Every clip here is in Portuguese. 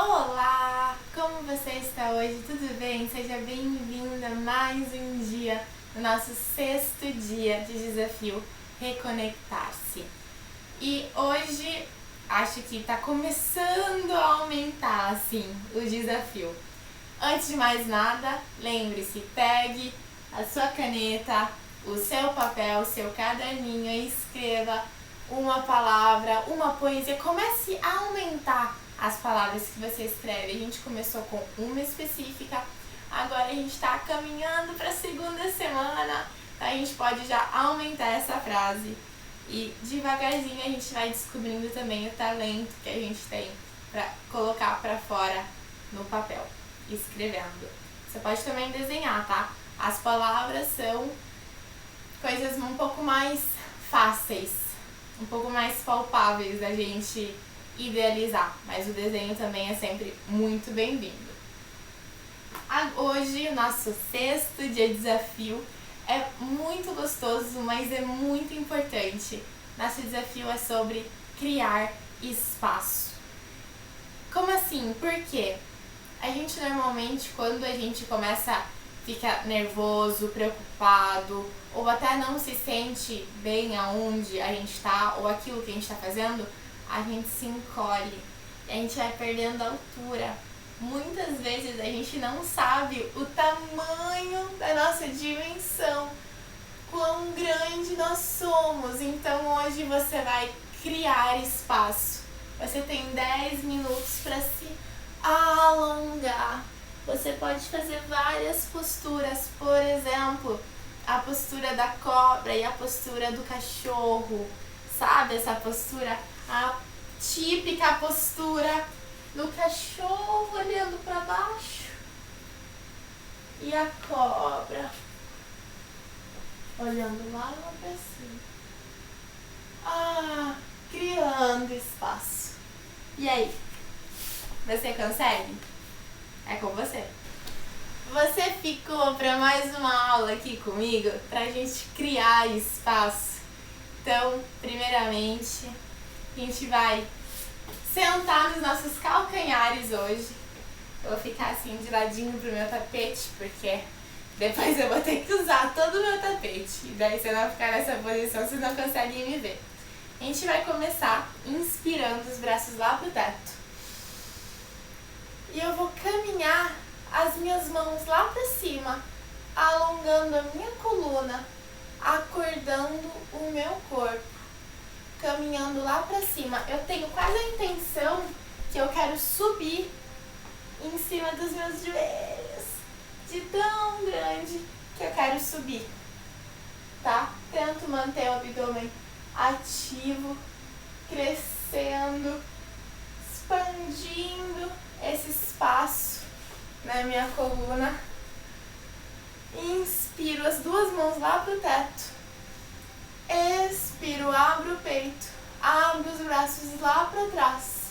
Olá! Como você está hoje? Tudo bem? Seja bem-vinda a mais um dia no nosso 6º dia de desafio Reconectar-se. E hoje acho que está começando a aumentar assim o desafio. Antes de mais nada, lembre-se, pegue a sua caneta, o seu papel, o seu caderninho e escreva uma palavra, uma poesia. Comece a aumentar as palavras que você escreve. A gente começou com uma específica, agora a gente está caminhando para a 2ª semana, então a gente pode já aumentar essa frase e devagarzinho a gente vai descobrindo também o talento que a gente tem para colocar para fora no papel, escrevendo. Você pode também desenhar, tá? As palavras são coisas um pouco mais fáceis, um pouco mais palpáveis da gente idealizar, mas o desenho também é sempre muito bem-vindo. Hoje, o nosso 6º dia de desafio é muito gostoso, mas é muito importante. Nosso desafio é sobre criar espaço. Como assim? Por quê? A gente normalmente, quando a gente começa a ficar nervoso, preocupado, ou até não se sente bem aonde a gente está, ou aquilo que a gente está fazendo, a gente se encolhe, a gente vai perdendo a altura. Muitas vezes a gente não sabe o tamanho da nossa dimensão, quão grande nós somos. Então hoje você vai criar espaço. Você tem 10 minutos para se alongar. Você pode fazer várias posturas, por exemplo, a postura da cobra e a postura do cachorro. Sabe essa postura? A típica postura do cachorro olhando para baixo e a cobra olhando lá para cima. Criando espaço. E aí? Você consegue? É com você. Você ficou para mais uma aula aqui comigo pra gente criar espaço. Então, primeiramente, a gente vai sentar nos nossos calcanhares hoje. Eu vou ficar assim de ladinho pro meu tapete, porque depois eu vou ter que usar todo o meu tapete. E daí se eu não ficar nessa posição, vocês não conseguem me ver. A gente vai começar inspirando os braços lá pro teto. E eu vou caminhar as minhas mãos lá pra cima, alongando a minha coluna, acordando o meu corpo. Caminhando lá pra cima. Eu tenho quase a intenção que eu quero subir em cima dos meus joelhos, de tão grande que eu quero subir, tá? Tento manter o abdômen ativo, crescendo, expandindo esse espaço na minha coluna. Inspiro as 2 mãos lá pro teto. Expiro, abro o peito, abro os braços lá para trás.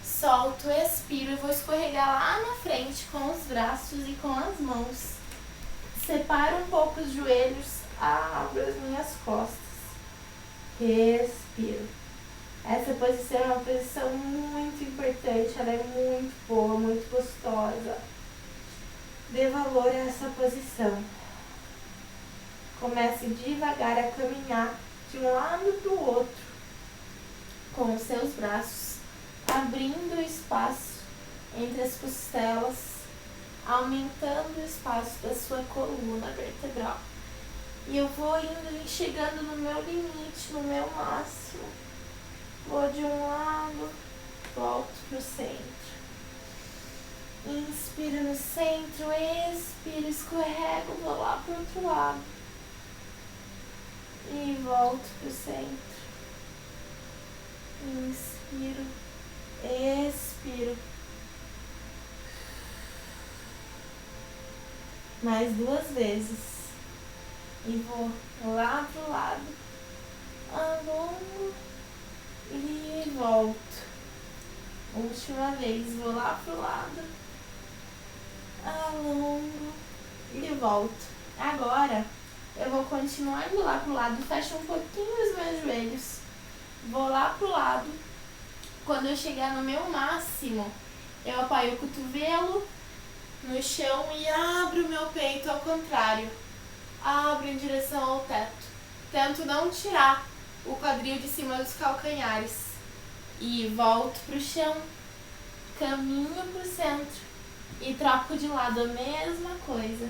Solto, expiro e vou escorregar lá na frente com os braços e com as mãos. Separo um pouco os joelhos, abro as minhas costas. Respiro. Essa posição é uma posição muito importante, ela é muito boa, muito gostosa. Dê valor a essa posição. Comece devagar a caminhar de um lado para o outro, com os seus braços, abrindo o espaço entre as costelas, aumentando o espaço da sua coluna vertebral. E eu vou indo, chegando no meu limite, no meu máximo. Vou de um lado, volto para o centro. Inspiro no centro, expiro, escorrego, vou lá para o outro lado. E volto pro centro. Inspiro, expiro. Mais 2 vezes. E vou lá pro lado. Alongo e volto. Última vez, vou lá pro lado. Alongo e volto. Agora eu vou continuar indo lá pro lado, fecho um pouquinho os meus joelhos, vou lá pro lado, Quando eu chegar no meu máximo, eu apoio o cotovelo no chão e abro o meu peito ao contrário. Abro em direção ao teto. Tento não tirar o quadril de cima dos calcanhares. E volto pro chão, caminho pro centro e troco de lado a mesma coisa.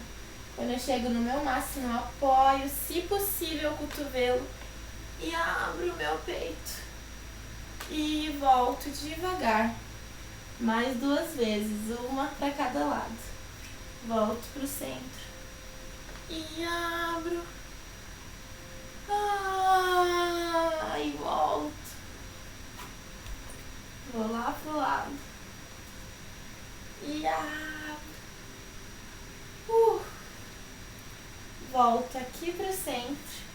Quando eu chego no meu máximo, eu apoio, se possível, o cotovelo e abro o meu peito. E volto devagar. Mais 2 vezes, uma para cada lado. Volto pro centro. E abro. E volto. Vou lá pro lado. E abro. Volto aqui pro centro.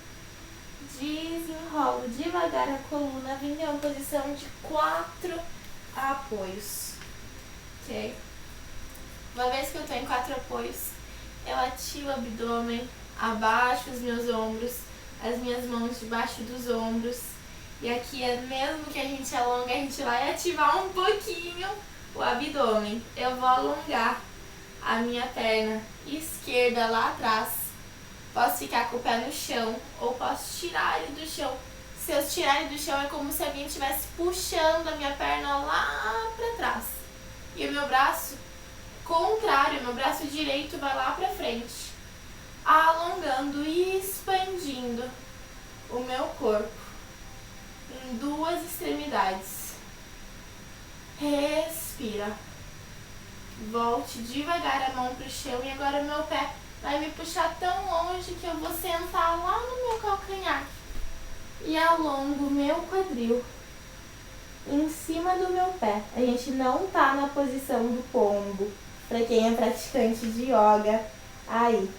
Desenrolo devagar a coluna, vindo em uma posição de 4 apoios. Ok? Uma vez que eu tô em 4 apoios, eu ativo o abdômen, abaixo os meus ombros, as minhas mãos debaixo dos ombros. E aqui, mesmo que a gente alongue, a gente vai ativar um pouquinho o abdômen. Eu vou alongar a minha perna esquerda lá atrás. Posso ficar com o pé no chão ou posso tirar ele do chão. Se eu tirar ele do chão, é como se alguém estivesse puxando a minha perna lá pra trás. E o meu braço contrário, meu braço direito vai lá pra frente, alongando e expandindo o meu corpo em 2 extremidades. Respira. Volte devagar a mão pro chão e agora meu pé vai me puxar tão longe que eu vou sentar lá no meu calcanhar e alongo o meu quadril em cima do meu pé. A gente não tá na posição do pombo, para quem é praticante de yoga. Aí,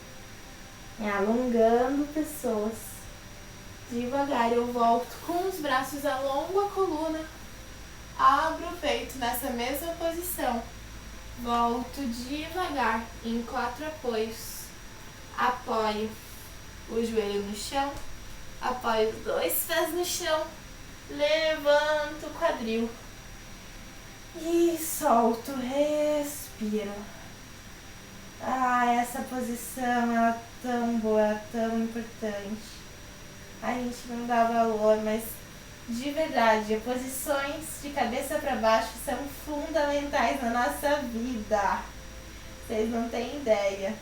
alongando pessoas. Devagar eu volto com os braços, alongo a coluna, abro o peito nessa mesma posição. Volto devagar em 4 apoios. Apoio o joelho no chão, apoio os 2 pés no chão, levanto o quadril e solto, respiro. Essa posição ela é tão boa, tão importante. A gente não dá valor, mas de verdade, posições de cabeça para baixo são fundamentais na nossa vida. Vocês não têm ideia.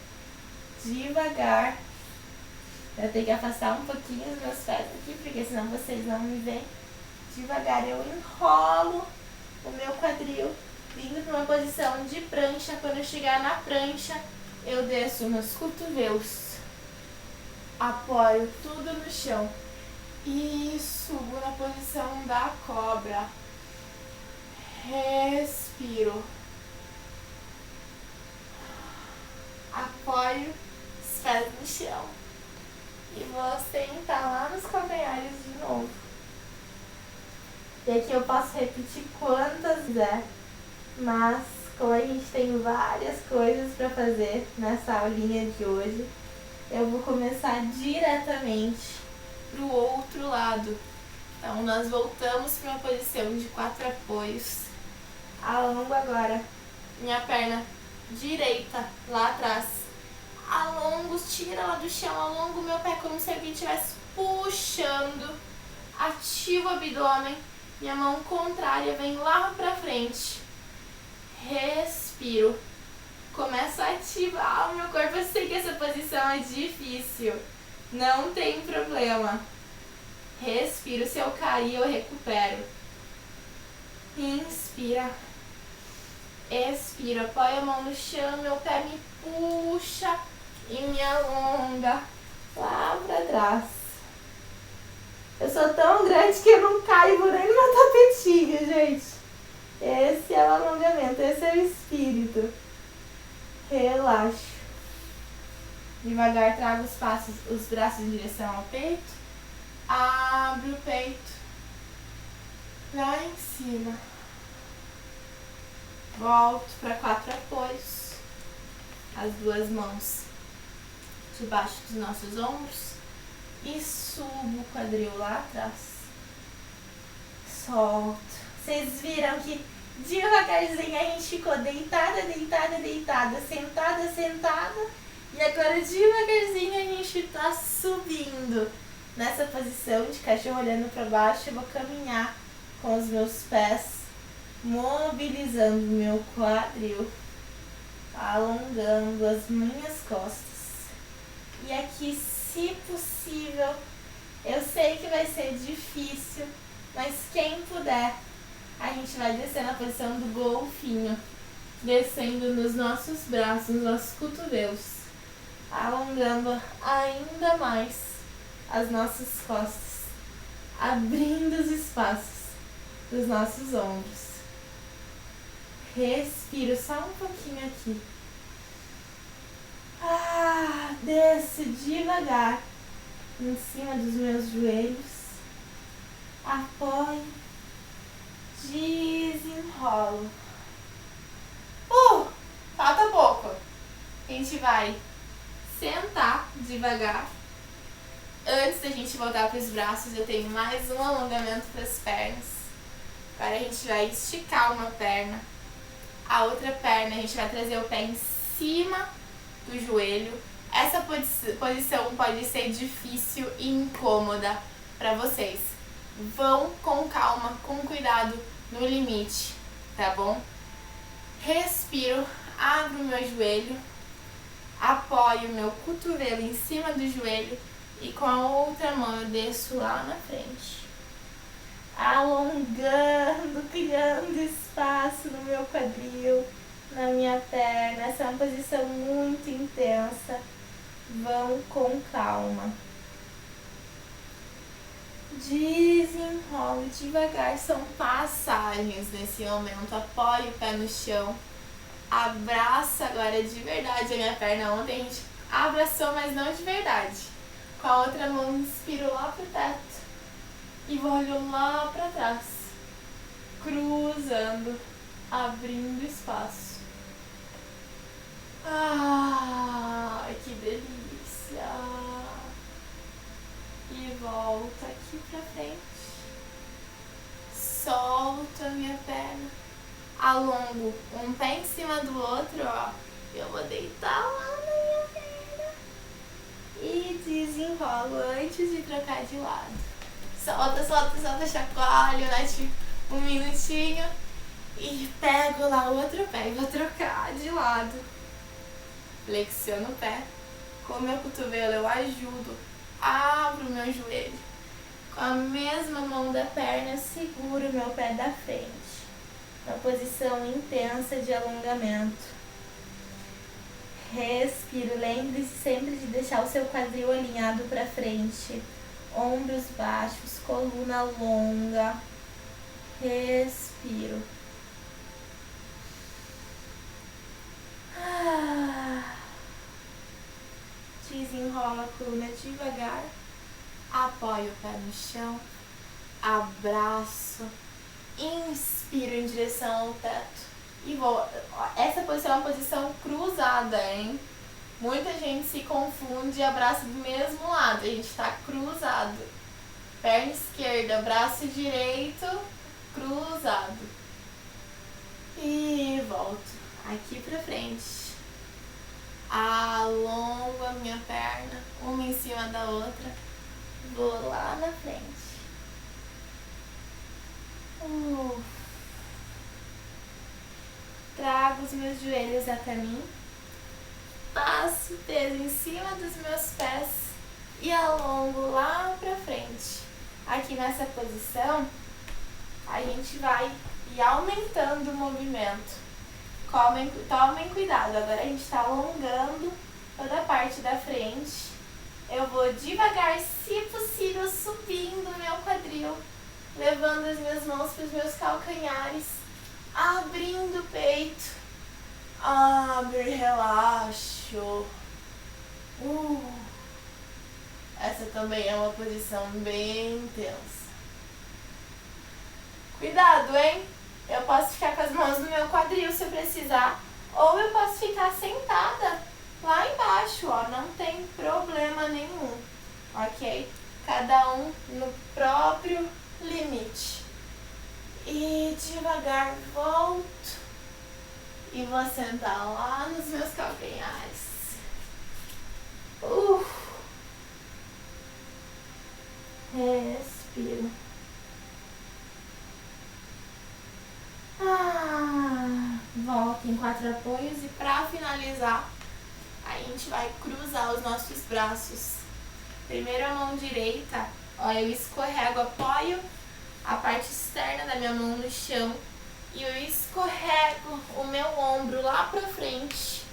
Devagar. Eu tenho que afastar um pouquinho os meus pés aqui, porque senão vocês não me veem. Devagar eu enrolo o meu quadril, vindo para uma posição de prancha. Quando eu chegar na prancha, eu desço meus cotovelos, apoio tudo no chão e subo na posição da cobra. Respiro. Apoio os pés no chão e vou sentar lá nos calcanhares de novo. E aqui eu posso repetir quantas quiser, mas como a gente tem várias coisas para fazer nessa aulinha de hoje, eu vou começar diretamente pro outro lado. Então nós voltamos para uma posição de 4 apoios. Alongo agora minha perna direita lá atrás. Alongo, tira ela do chão, alongo o meu pé como se alguém estivesse puxando. Ativo o abdômen. Minha mão contrária vem lá pra frente. Respiro. Começo a ativar o meu corpo. Eu sei que essa posição é difícil. Não tem problema. Respiro. Se eu cair, eu recupero. Inspira. Expira. Apoio a mão no chão. Meu pé me puxa e me alonga lá pra trás. Eu sou tão grande que eu não caibo nem no meu tapetinho, gente. Esse é o alongamento, esse é o espírito. Relaxo. Devagar trago os braços em direção ao peito. Abro o peito. Lá em cima. Volto para 4 apoios. As 2 mãos debaixo dos nossos ombros. E subo o quadril lá atrás. Solto. Vocês viram que devagarzinho a gente ficou deitada, sentada, e agora devagarzinho a gente tá subindo. Nessa posição de cachorro olhando para baixo, eu vou caminhar com os meus pés, mobilizando meu quadril, alongando as minhas costas. E aqui, se possível, eu sei que vai ser difícil, mas quem puder, a gente vai descer na posição do golfinho, descendo nos nossos braços, nos nossos cotovelos, alongando ainda mais as nossas costas, abrindo os espaços dos nossos ombros. Respiro só um pouquinho aqui. Desço devagar em cima dos meus joelhos, apoio, desenrolo. Falta pouco. A gente vai sentar devagar. Antes da gente voltar para os braços, eu tenho mais um alongamento para as pernas. Agora a gente vai esticar uma perna. A outra perna a gente vai trazer o pé em cima do joelho. Essa posição pode ser difícil e incômoda para vocês. Vão com calma, com cuidado no limite, tá bom? Respiro, abro o meu joelho, apoio o meu cotovelo em cima do joelho e com a outra mão eu desço lá na frente, alongando, criando espaço no meu quadril, na minha perna. Essa é uma posição muito intensa. Vão com calma. Desenrolo devagar, são passagens nesse momento. Apoio o pé no chão. Abraça agora de verdade a minha perna. Ontem a gente abraçou, mas não de verdade. Com a outra mão inspiro lá pro teto e vou olhando lá pra trás, cruzando, abrindo espaço. Que delícia! E volta aqui pra frente. Solto a minha perna. Alongo um pé em cima do outro, ó. Eu vou deitar lá na minha perna. E desenrolo antes de trocar de lado. Solta, chacoalho, né? Um minutinho. E pego lá o outro pé e vou trocar de lado. Flexiono o pé. Com o meu cotovelo eu ajudo. Abro o meu joelho. Com a mesma mão da perna, seguro o meu pé da frente. Uma posição intensa de alongamento. Respiro. Lembre-se sempre de deixar o seu quadril alinhado para frente. Ombros baixos, coluna longa. Respiro. Desenrola a coluna devagar. Apoio o pé no chão. Abraço. Inspiro em direção ao teto. E vou. Essa posição é uma posição cruzada, hein? Muita gente se confunde e abraça do mesmo lado. A gente tá cruzado. Perna esquerda, braço direito, cruzado. E volto aqui pra frente. Alongo a minha perna, uma em cima da outra. Vou lá na frente. Trago os meus joelhos até mim. Passo o peso em cima dos meus pés e alongo lá pra frente. Aqui nessa posição, a gente vai ir aumentando o movimento. Tomem cuidado, agora a gente está alongando toda a parte da frente. Eu vou devagar, se possível, subindo o meu quadril, levando as minhas mãos para os meus calcanhares, abrindo o peito. Abre, relaxo. Essa também é uma posição bem intensa. Cuidado, hein? Eu posso ficar com as mãos no meu quadril se eu precisar, ou eu posso ficar sentada lá embaixo, ó, não tem problema nenhum, ok? Cada um no próprio limite. E devagar volto e vou sentar lá nos meus calcanhares. Respiro. Volta em 4 apoios e pra finalizar, a gente vai cruzar os nossos braços. Primeiro a mão direita, ó, eu escorrego, apoio a parte externa da minha mão no chão e eu escorrego o meu ombro lá pra frente.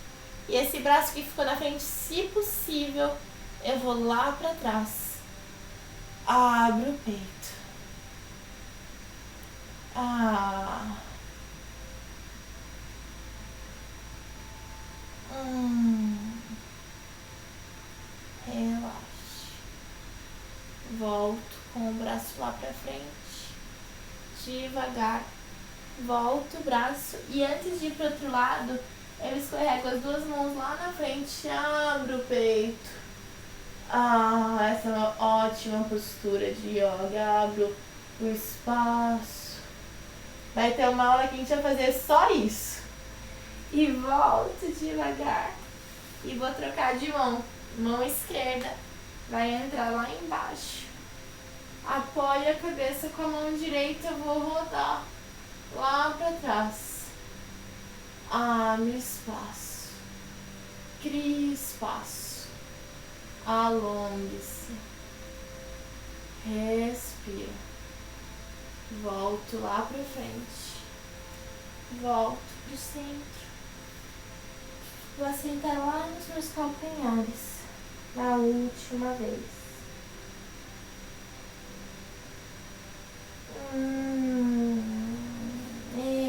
E esse braço que ficou na frente, se possível, eu vou lá pra trás. Abro o peito. Relaxe. Volto com o braço lá pra frente. Devagar. Volto o braço e antes de ir pro outro lado, eu escorrego as 2 mãos lá na frente, abro o peito. Essa é uma ótima postura de yoga. Abro o espaço. Vai ter uma aula que a gente vai fazer só isso. E volto devagar. E vou trocar de mão. Mão esquerda vai entrar lá embaixo. Apoio a cabeça com a mão direita, vou rodar lá pra trás. Abre espaço. Crie espaço. Alongue-se. Respira. Volto lá pra frente. Volto pro centro. Vou sentar lá nos meus calcanhares. Na última vez.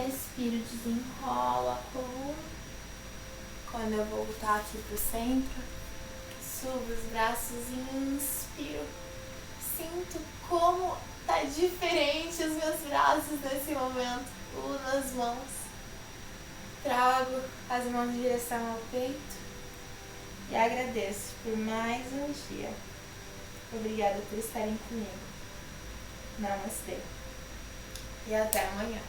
Expiro, desenrola a coluna. Quando eu voltar aqui pro centro, subo os braços e inspiro. Sinto como tá diferente os meus braços nesse momento. Uno as mãos. Trago as mãos em direção ao peito. E agradeço por mais um dia. Obrigada por estarem comigo. Namastê. E até amanhã.